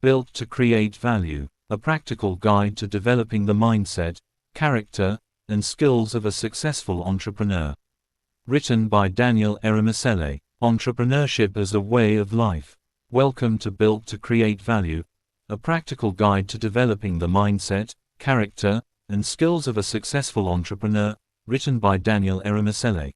Built to Create Value, a practical guide to developing the mindset, character, and skills of a successful entrepreneur. Written by Daniel Eromosele. Entrepreneurship as a Way of Life. Welcome to Built to Create Value, a practical guide to developing the mindset, character, and skills of a successful entrepreneur, written by Daniel Eromosele.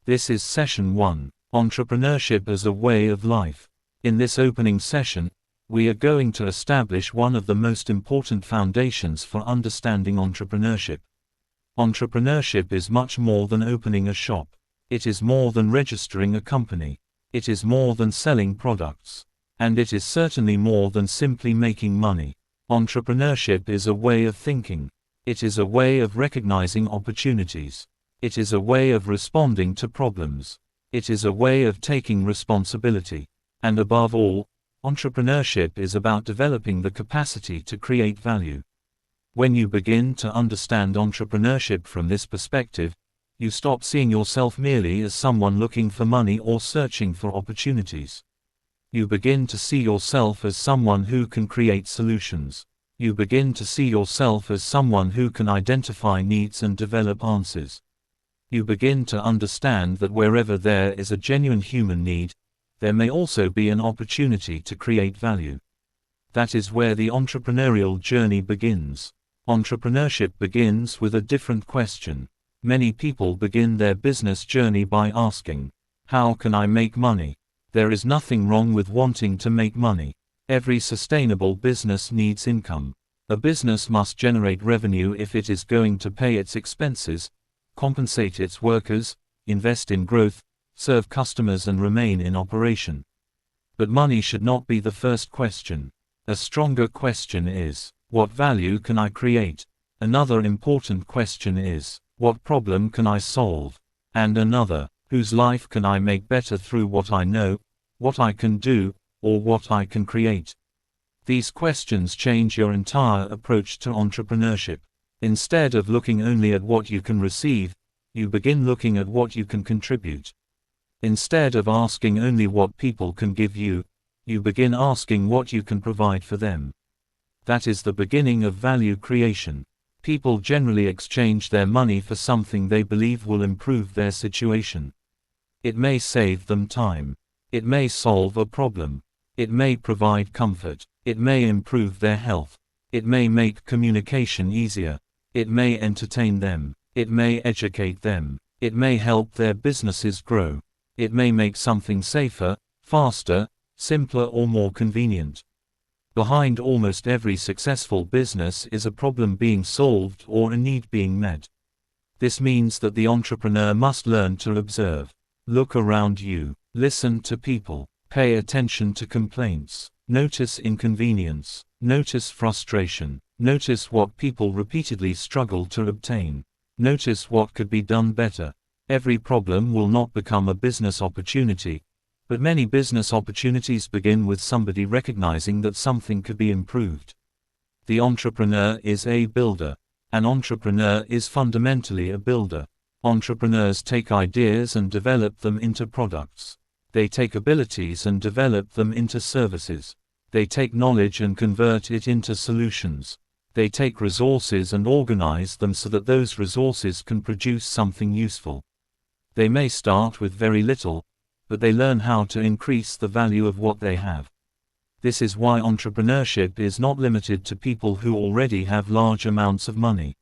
This is Session 1, Entrepreneurship as a Way of Life. In this opening session, we are going to establish one of the most important foundations for understanding entrepreneurship. Entrepreneurship is much more than opening a shop. It is more than registering a company. It is more than selling products. And it is certainly more than simply making money. Entrepreneurship is a way of thinking. It is a way of recognizing opportunities. It is a way of responding to problems. It is a way of taking responsibility. And above all, entrepreneurship is about developing the capacity to create value. When you begin to understand entrepreneurship from this perspective, you stop seeing yourself merely as someone looking for money or searching for opportunities. You begin to see yourself as someone who can create solutions. You begin to see yourself as someone who can identify needs and develop answers. You begin to understand that wherever there is a genuine human need, there may also be an opportunity to create value. That is where the entrepreneurial journey begins. Entrepreneurship begins with a different question. Many people begin their business journey by asking, "How can I make money?" There is nothing wrong with wanting to make money. Every sustainable business needs income. A business must generate revenue if it is going to pay its expenses, compensate its workers, invest in growth, serve customers and remain in operation. But money should not be the first question. A stronger question is, what value can I create? Another important question is, what problem can I solve? And another, whose life can I make better through what I know, what I can do, or what I can create? These questions change your entire approach to entrepreneurship. Instead of looking only at what you can receive, you begin looking at what you can contribute. Instead of asking only what people can give you, you begin asking what you can provide for them. That is the beginning of value creation. People generally exchange their money for something they believe will improve their situation. It may save them time. It may solve a problem. It may provide comfort. It may improve their health. It may make communication easier. It may entertain them. It may educate them. It may help their businesses grow. It may make something safer, faster, simpler or more convenient. Behind almost every successful business is a problem being solved or a need being met. This means that the entrepreneur must learn to observe. Look around you. Listen to people. Pay attention to complaints. Notice inconvenience. Notice frustration. Notice what people repeatedly struggle to obtain. Notice what could be done better. Every problem will not become a business opportunity, but many business opportunities begin with somebody recognizing that something could be improved. The entrepreneur is a builder. An entrepreneur is fundamentally a builder. Entrepreneurs take ideas and develop them into products. They take abilities and develop them into services. They take knowledge and convert it into solutions. They take resources and organize them so that those resources can produce something useful. They may start with very little, but they learn how to increase the value of what they have. This is why entrepreneurship is not limited to people who already have large amounts of money.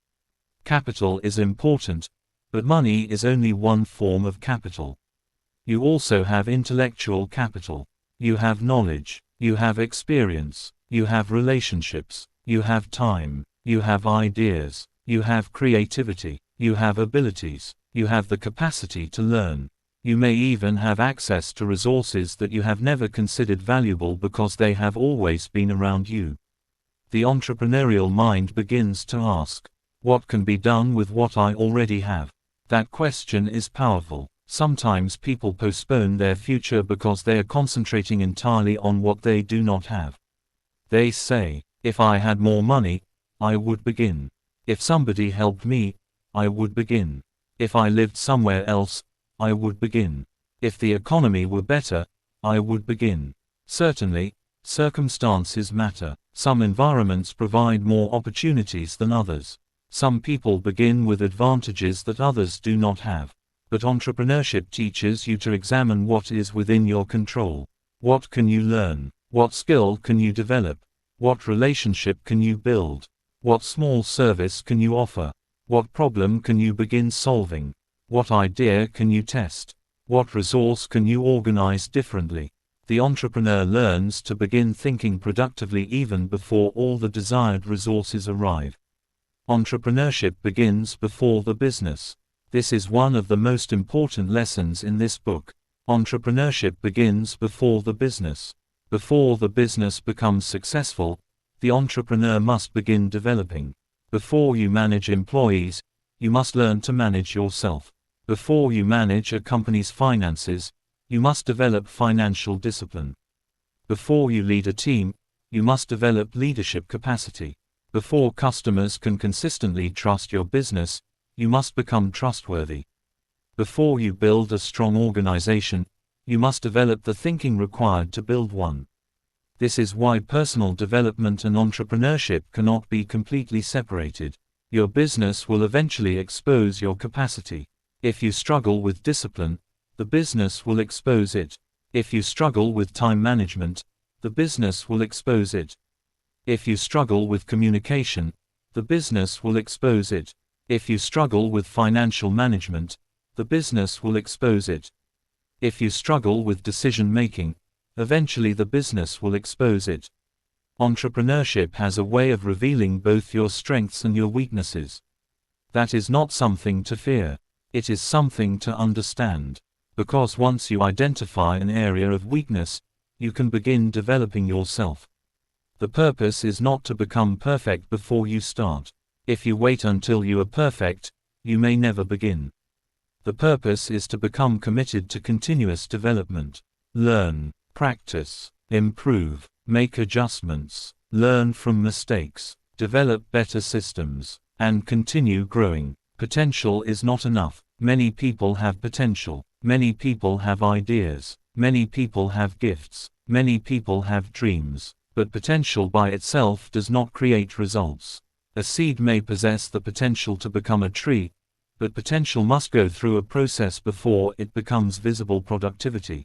Capital is important, but money is only one form of capital. You also have intellectual capital. You have knowledge. You have experience. You have relationships. You have time. You have ideas. You have creativity. You have abilities. You have the capacity to learn. You may even have access to resources that you have never considered valuable because they have always been around you. The entrepreneurial mind begins to ask, what can be done with what I already have? That question is powerful. Sometimes people postpone their future because they are concentrating entirely on what they do not have. They say, if I had more money, I would begin. If somebody helped me, I would begin. If I lived somewhere else, I would begin. If the economy were better, I would begin. Certainly, Circumstances matter. Some environments provide more opportunities than others. Some people begin with advantages that others do not have. But entrepreneurship teaches you to examine what is within your control. What can you learn? What skill can you develop? What relationship can you build? What small service can you offer? What problem can you begin solving? What idea can you test? What resource can you organize differently? The entrepreneur learns to begin thinking productively even before all the desired resources arrive. Entrepreneurship begins before the business. This is one of the most important lessons in this book. Entrepreneurship begins before the business. Before the business becomes successful, the entrepreneur must begin developing. Before you manage employees, you must learn to manage yourself. Before you manage a company's finances, you must develop financial discipline. Before you lead a team, you must develop leadership capacity. Before customers can consistently trust your business, you must become trustworthy. Before you build a strong organization, you must develop the thinking required to build one. This is why personal development and entrepreneurship cannot be completely separated. Your business will eventually expose your capacity. If you struggle with discipline, the business will expose it. If you struggle with time management, the business will expose it. If you struggle with communication, the business will expose it. If you struggle with financial management, the business will expose it. If you struggle with decision making, eventually the business will expose it. Entrepreneurship has a way of revealing both your strengths and your weaknesses. That is not something to fear. It is something to understand. Because once you identify an area of weakness, you can begin developing yourself. The purpose is not to become perfect before you start. If you wait until you are perfect, you may never begin. The purpose is to become committed to continuous development. Learn, practice, improve, make adjustments, learn from mistakes, develop better systems, and continue growing. Potential is not enough. Many people have potential. Many people have ideas. Many people have gifts. Many people have dreams. But potential by itself does not create results. A seed may possess the potential to become a tree, but potential must go through a process before it becomes visible productivity.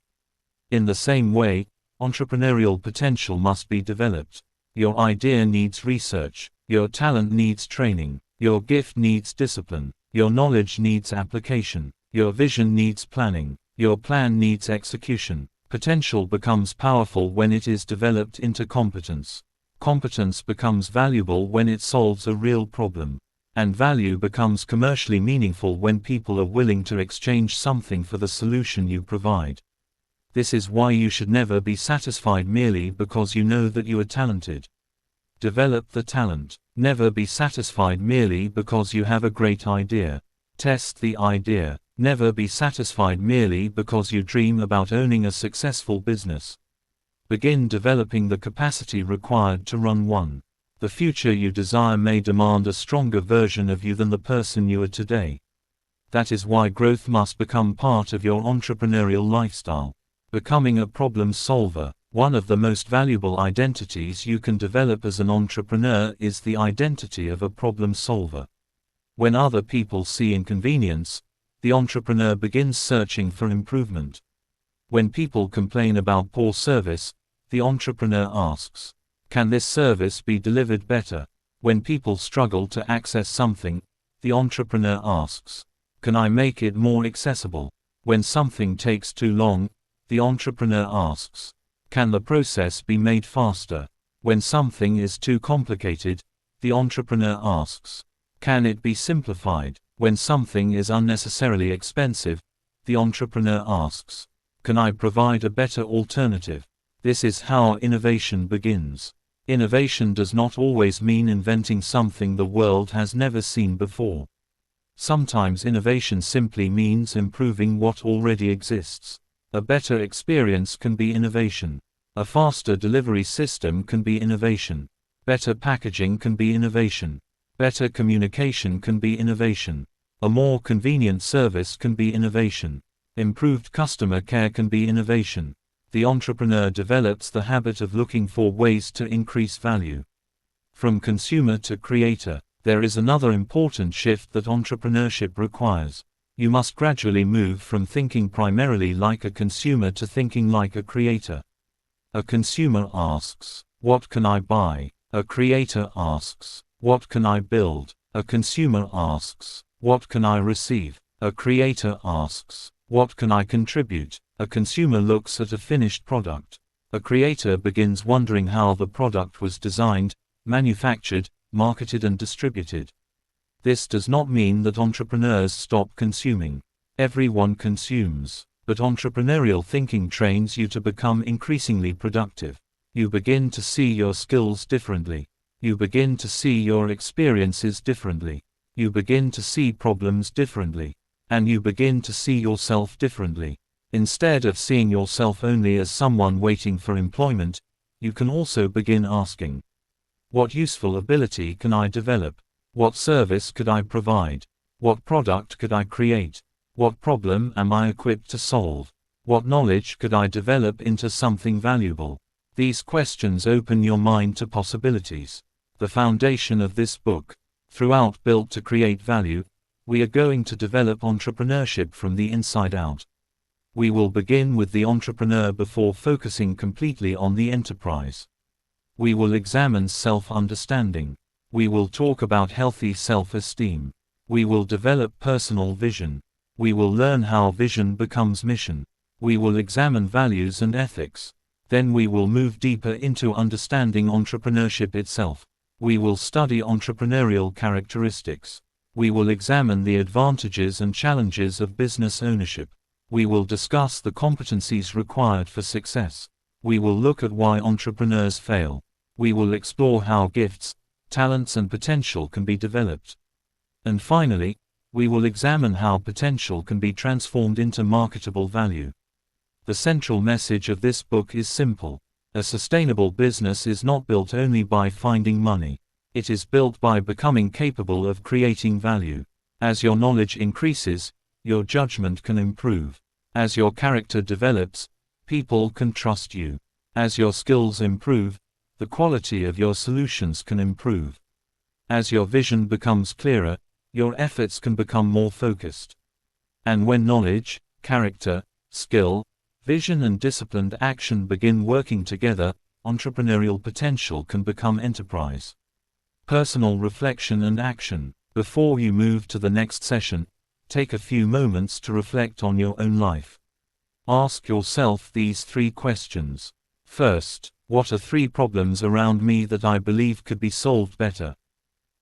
In the same way, entrepreneurial potential must be developed. Your idea needs research. Your talent needs training. Your gift needs discipline. Your knowledge needs application. Your vision needs planning. Your plan needs execution. Potential becomes powerful when it is developed into competence. Competence becomes valuable when it solves a real problem. And value becomes commercially meaningful when people are willing to exchange something for the solution you provide. This is why you should never be satisfied merely because you know that you are talented. Develop the talent. Never be satisfied merely because you have a great idea. Test the idea. Never be satisfied merely because you dream about owning a successful business. Begin developing the capacity required to run one. The future you desire may demand a stronger version of you than the person you are today. That is why growth must become part of your entrepreneurial lifestyle. Becoming a problem solver. One of the most valuable identities you can develop as an entrepreneur is the identity of a problem solver. When other people see inconvenience, the entrepreneur begins searching for improvement. When people complain about poor service, the entrepreneur asks, "Can this service be delivered better?" When people struggle to access something, the entrepreneur asks, "Can I make it more accessible?" When something takes too long, the entrepreneur asks, "Can the process be made faster?" When something is too complicated, the entrepreneur asks, "Can it be simplified?" When something is unnecessarily expensive, the entrepreneur asks, "Can I provide a better alternative?" This is how innovation begins. Innovation does not always mean inventing something the world has never seen before. Sometimes innovation simply means improving what already exists. A better experience can be innovation. A faster delivery system can be innovation. Better packaging can be innovation. Better communication can be innovation. A more convenient service can be innovation. Improved customer care can be innovation. The entrepreneur develops the habit of looking for ways to increase value. From consumer to creator, there is another important shift that entrepreneurship requires. You must gradually move from thinking primarily like a consumer to thinking like a creator. A consumer asks, "What can I buy?" A creator asks, "What can I build?" A consumer asks, "What can I receive?" A creator asks, "What can I contribute?" A consumer looks at a finished product. A creator begins wondering how the product was designed, manufactured, marketed and distributed. This does not mean that entrepreneurs stop consuming. Everyone consumes, but entrepreneurial thinking trains you to become increasingly productive. You begin to see your skills differently. You begin to see your experiences differently. You begin to see problems differently. And you begin to see yourself differently. Instead of seeing yourself only as someone waiting for employment, you can also begin asking, what useful ability can I develop? What service could I provide? What product could I create? What problem am I equipped to solve? What knowledge could I develop into something valuable? These questions open your mind to possibilities. The foundation of this book. Throughout Built to Create Value, we are going to develop entrepreneurship from the inside out. We will begin with the entrepreneur before focusing completely on the enterprise. We will examine self-understanding. We will talk about healthy self-esteem. We will develop personal vision. We will learn how vision becomes mission. We will examine values and ethics. Then we will move deeper into understanding entrepreneurship itself. We will study entrepreneurial characteristics. We will examine the advantages and challenges of business ownership. We will discuss the competencies required for success. We will look at why entrepreneurs fail. We will explore how gifts, talents and potential can be developed. And finally, we will examine how potential can be transformed into marketable value. The central message of this book is simple. A sustainable business is not built only by finding money. It is built by becoming capable of creating value. As your knowledge increases, your judgment can improve. As your character develops, people can trust you. As your skills improve, the quality of your solutions can improve. As your vision becomes clearer, your efforts can become more focused. And when knowledge, character, skill, vision and disciplined action begin working together, entrepreneurial potential can become enterprise. Personal reflection and action. Before you move to the next session, take a few moments to reflect on your own life. Ask yourself these 3 questions. First, what are 3 problems around me that I believe could be solved better?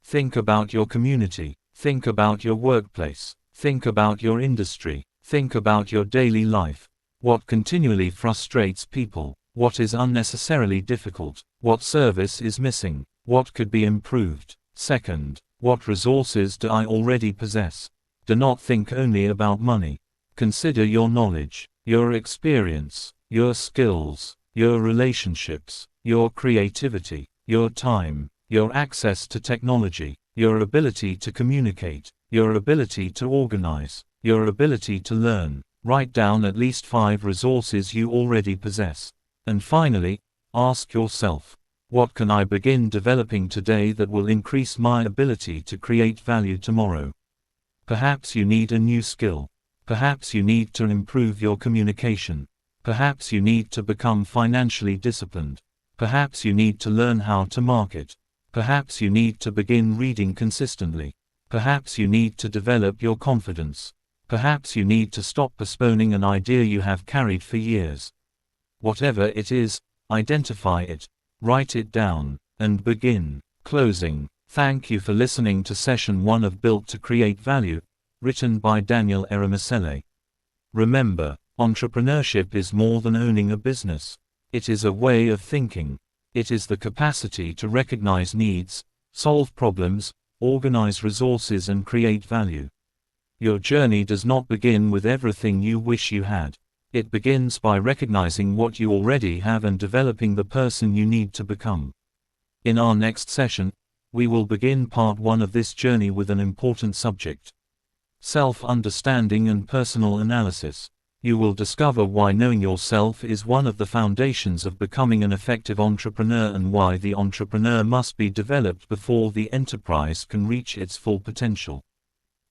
Think about your community. Think about your workplace. Think about your industry. Think about your daily life. What continually frustrates people? What is unnecessarily difficult? What service is missing? What could be improved? Second, what resources do I already possess? Do not think only about money. Consider your knowledge, your experience, your skills, your relationships, your creativity, your time, your access to technology, your ability to communicate, your ability to organize, your ability to learn. Write down at least 5 resources you already possess. And finally, ask yourself, what can I begin developing today that will increase my ability to create value tomorrow? Perhaps you need a new skill. Perhaps you need to improve your communication. Perhaps you need to become financially disciplined. Perhaps you need to learn how to market. Perhaps you need to begin reading consistently. Perhaps you need to develop your confidence. Perhaps you need to stop postponing an idea you have carried for years. Whatever it is, identify it, write it down, and begin. Closing. Thank you for listening to Session 1 of Built to Create Value, written by Daniel Eromosele. Remember, entrepreneurship is more than owning a business. It is a way of thinking. It is the capacity to recognize needs, solve problems, organize resources and create value. Your journey does not begin with everything you wish you had. It begins by recognizing what you already have and developing the person you need to become. In our next session, we will begin part 1 of this journey with an important subject: self-understanding and personal analysis. You will discover why knowing yourself is one of the foundations of becoming an effective entrepreneur and why the entrepreneur must be developed before the enterprise can reach its full potential.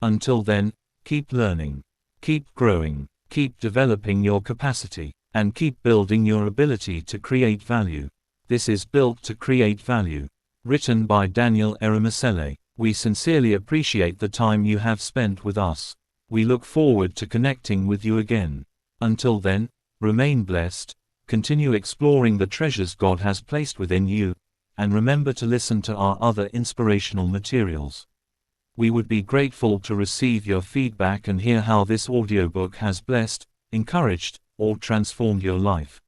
Until then, keep learning, keep growing, keep developing your capacity, and keep building your ability to create value. This is Built to Create Value. Written by Daniel Eromosele. We sincerely appreciate the time you have spent with us. We look forward to connecting with you again. Until then, remain blessed, continue exploring the treasures God has placed within you, and remember to listen to our other inspirational materials. We would be grateful to receive your feedback and hear how this audiobook has blessed, encouraged, or transformed your life.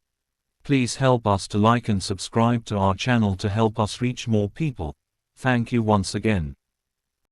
Please help us to like and subscribe to our channel to help us reach more people. Thank you once again.